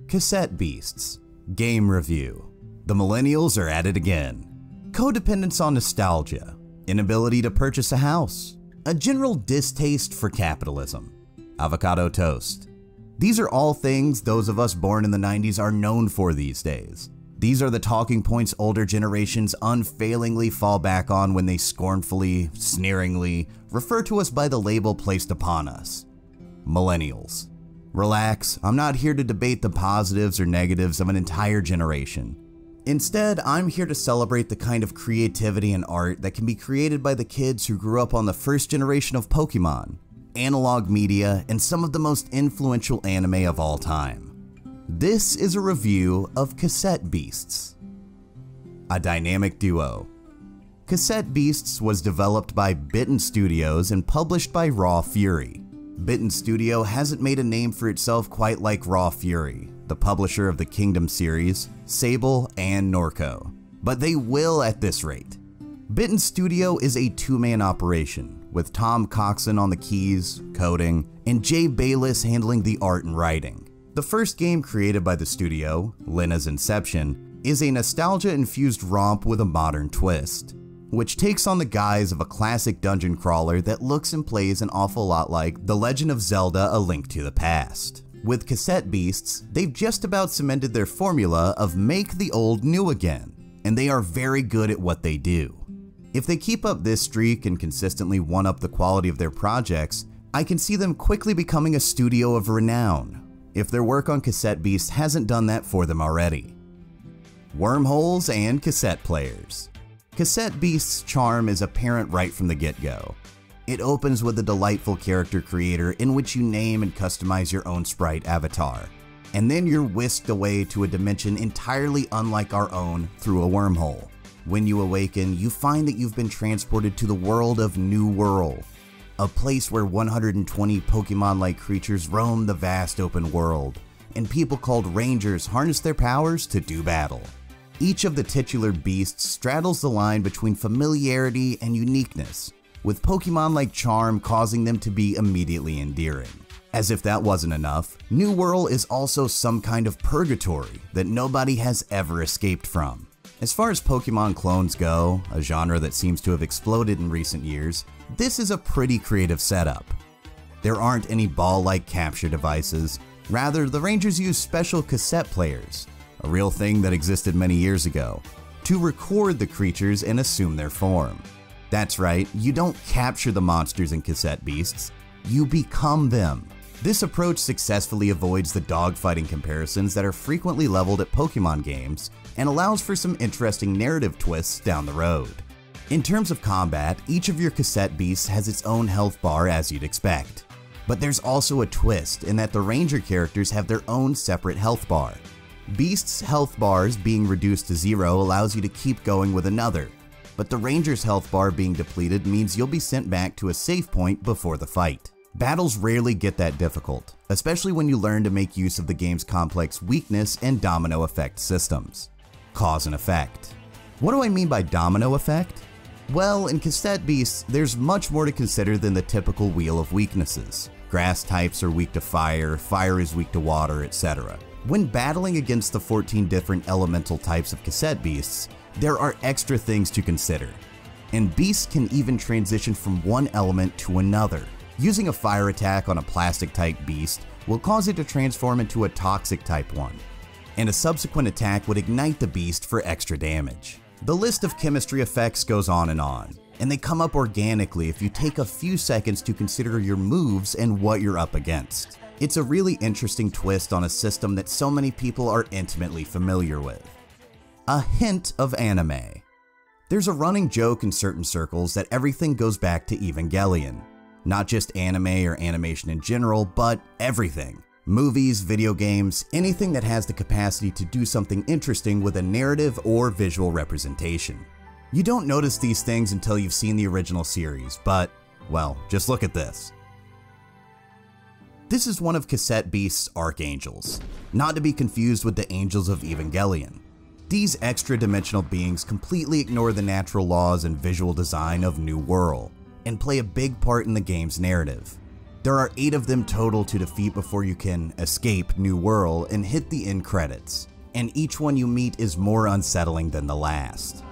Cassette Beasts. Game review. The millennials are at it again. Codependence on nostalgia. Inability to purchase a house. A general distaste for capitalism. Avocado toast. These are all things those of us born in the 90s are known for these days. These are the talking points older generations unfailingly fall back on when they scornfully, sneeringly refer to us by the label placed upon us. Millennials. Relax, I'm not here to debate the positives or negatives of an entire generation. Instead, I'm here to celebrate the kind of creativity and art that can be created by the kids who grew up on the first generation of Pokémon, analog media, and some of the most influential anime of all time. This is a review of Cassette Beasts. A dynamic duo. Cassette Beasts was developed by Bytten Studios and published by Raw Fury. Bytten Studio hasn't made a name for itself quite like Raw Fury, the publisher of the Kingdom series, Sable, and Norco, but they will at this rate. Bytten Studio is a two-man operation, with Tom Coxon on the keys, coding, and Jay Bayless handling the art and writing. The first game created by the studio, Lena's Inception, is a nostalgia-infused romp with a modern twist, which takes on the guise of a classic dungeon crawler that looks and plays an awful lot like The Legend of Zelda: A Link to the Past. With Cassette Beasts, they've just about cemented their formula of make the old new again, and they are very good at what they do. If they keep up this streak and consistently one-up the quality of their projects, I can see them quickly becoming a studio of renown, if their work on Cassette Beasts hasn't done that for them already. Wormholes and cassette players. Cassette Beasts' charm is apparent right from the get-go. It opens with a delightful character creator in which you name and customize your own sprite avatar, and then you're whisked away to a dimension entirely unlike our own through a wormhole. When you awaken, you find that you've been transported to the world of New World, a place where 120 Pokemon-like creatures roam the vast open world, and people called Rangers harness their powers to do battle. Each of the titular beasts straddles the line between familiarity and uniqueness, with Pokemon-like charm causing them to be immediately endearing. As if that wasn't enough, New World is also some kind of purgatory that nobody has ever escaped from. As far as Pokemon clones go, a genre that seems to have exploded in recent years, this is a pretty creative setup. There aren't any ball-like capture devices. Rather, the Rangers use special cassette players, a real thing that existed many years ago, to record the creatures and assume their form. That's right, you don't capture the monsters in Cassette Beasts, you become them. This approach successfully avoids the dogfighting comparisons that are frequently leveled at Pokemon games and allows for some interesting narrative twists down the road. In terms of combat, each of your Cassette Beasts has its own health bar as you'd expect. But there's also a twist in that the Ranger characters have their own separate health bar. Beasts' health bars being reduced to 0 allows you to keep going with another, but the Ranger's health bar being depleted means you'll be sent back to a save point before the fight. Battles rarely get that difficult, especially when you learn to make use of the game's complex weakness and domino effect systems. Cause and effect. What do I mean by domino effect? Well, in Cassette Beasts, there's much more to consider than the typical wheel of weaknesses. Grass types are weak to fire, fire is weak to water, etc. When battling against the 14 different elemental types of Cassette Beasts, there are extra things to consider. And beasts can even transition from one element to another. Using a fire attack on a plastic type beast will cause it to transform into a toxic type one, and a subsequent attack would ignite the beast for extra damage. The list of chemistry effects goes on, and they come up organically if you take a few seconds to consider your moves and what you're up against. It's a really interesting twist on a system that so many people are intimately familiar with. A hint of anime. There's a running joke in certain circles that everything goes back to Evangelion. Not just anime or animation in general, but everything. Movies, video games, anything that has the capacity to do something interesting with a narrative or visual representation. You don't notice these things until you've seen the original series, but, well, just look at this. This is one of Cassette Beasts' archangels, not to be confused with the angels of Evangelion. These extra-dimensional beings completely ignore the natural laws and visual design of New World, and play a big part in the game's narrative. There are 8 of them total to defeat before you can escape New World and hit the end credits, and each one you meet is more unsettling than the last.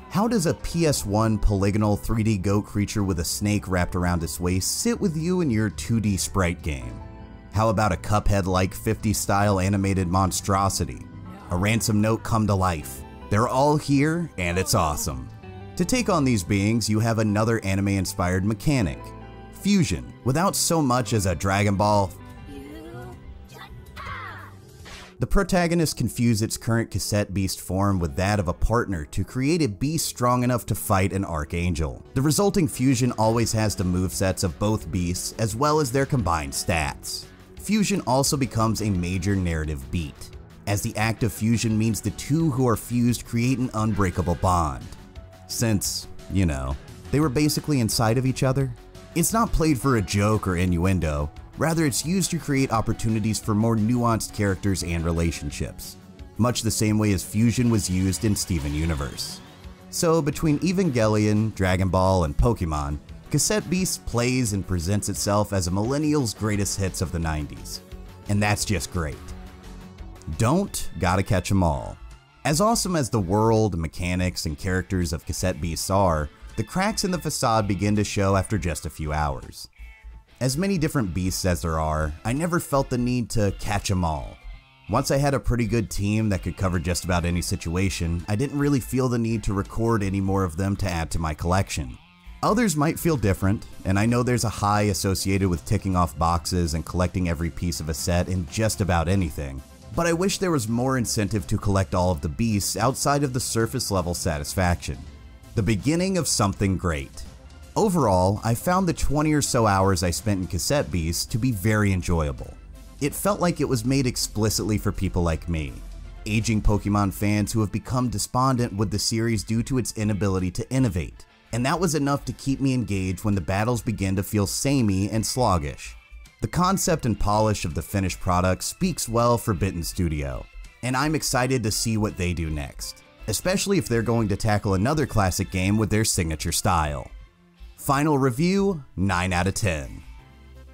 How does a PS1 polygonal 3D goat creature with a snake wrapped around its waist sit with you in your 2D sprite game? How about a Cuphead-like 50s style animated monstrosity? A ransom note come to life. They're all here, and it's awesome. To take on these beings, you have another anime-inspired mechanic, fusion, without so much as a Dragon Ball. The protagonist can fuse its current Cassette Beast form with that of a partner to create a beast strong enough to fight an Archangel. The resulting fusion always has the movesets of both beasts as well as their combined stats. Fusion also becomes a major narrative beat, as the act of fusion means the two who are fused create an unbreakable bond. Since, you know, they were basically inside of each other. It's not played for a joke or innuendo, rather it's used to create opportunities for more nuanced characters and relationships, much the same way as fusion was used in Steven Universe. So between Evangelion, Dragon Ball, and Pokémon, Cassette Beasts plays and presents itself as a millennial's greatest hits of the 90s. And that's just great. Don't gotta catch 'em all. As awesome as the world, mechanics, and characters of Cassette Beasts are, the cracks in the facade begin to show after just a few hours. As many different beasts as there are, I never felt the need to catch 'em all. Once I had a pretty good team that could cover just about any situation, I didn't really feel the need to record any more of them to add to my collection. Others might feel different, and I know there's a high associated with ticking off boxes and collecting every piece of a set in just about anything, but I wish there was more incentive to collect all of the beasts outside of the surface level satisfaction. The beginning of something great. Overall, I found the 20 or so hours I spent in Cassette Beasts to be very enjoyable. It felt like it was made explicitly for people like me, aging Pokemon fans who have become despondent with the series due to its inability to innovate, and that was enough to keep me engaged when the battles began to feel samey and sluggish. The concept and polish of the finished product speaks well for Bytten Studio, and I'm excited to see what they do next, especially if they're going to tackle another classic game with their signature style. Final review, 9 out of 10.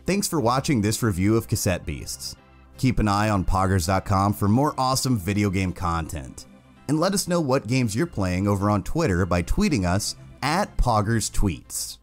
Thanks for watching this review of Cassette Beasts. Keep an eye on Poggers.com for more awesome video game content, and let us know what games you're playing over on Twitter by tweeting us at PoggersTweets.